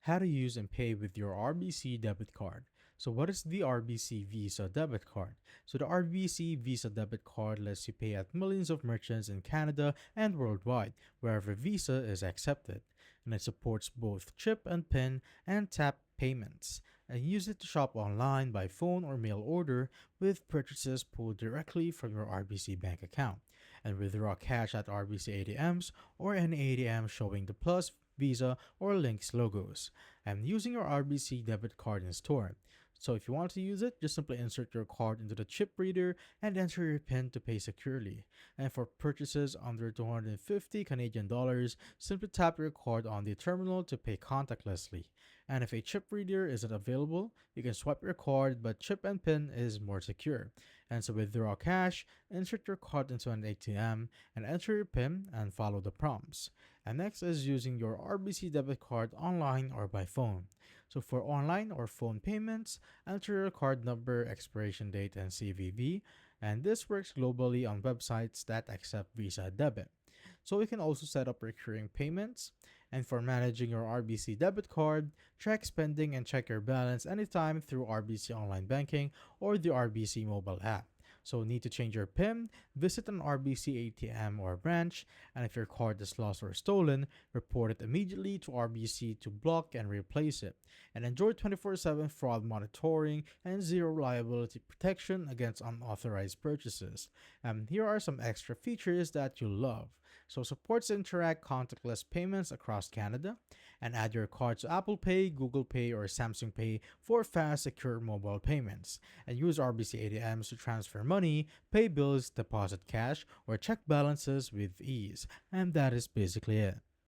how to use and pay with your RBC debit card. So what is the RBC Visa debit card? So the RBC Visa debit card lets you pay at millions of merchants in Canada and worldwide, wherever Visa is accepted. And it supports both chip and PIN and tap payments. And use it to shop online by phone or mail order with purchases pulled directly from your RBC bank account. And withdraw cash at RBC ATMs or any ATM showing the Plus, Visa, or Lynx logos, and using your RBC debit card in store. So if you want to use it, just simply insert your card into the chip reader and enter your PIN to pay securely. And for purchases under 250 Canadian dollars, simply tap your card on the terminal to pay contactlessly. And if a chip reader isn't available, you can swipe your card, but chip and PIN is more secure. And so withdraw cash, insert your card into an ATM, and enter your PIN and follow the prompts. And next is using your RBC debit card online or by phone. So for online or phone payments, enter your card number, expiration date, and CVV, and this works globally on websites that accept Visa debit. So you can also set up recurring payments. And for managing your RBC debit card, track spending and check your balance anytime through RBC Online Banking or the RBC mobile app. So need to change your PIN, visit an RBC ATM or branch, and if your card is lost or stolen, report it immediately to RBC to block and replace it. And enjoy 24/7 fraud monitoring and zero liability protection against unauthorized purchases. And here are some extra features that you'll love. So supports Interact contactless payments across Canada, and add your card to Apple Pay, Google Pay, or Samsung Pay for fast, secure mobile payments. And use RBC ATMs to transfer money, pay bills, deposit cash, or check balances with ease. And that is basically it.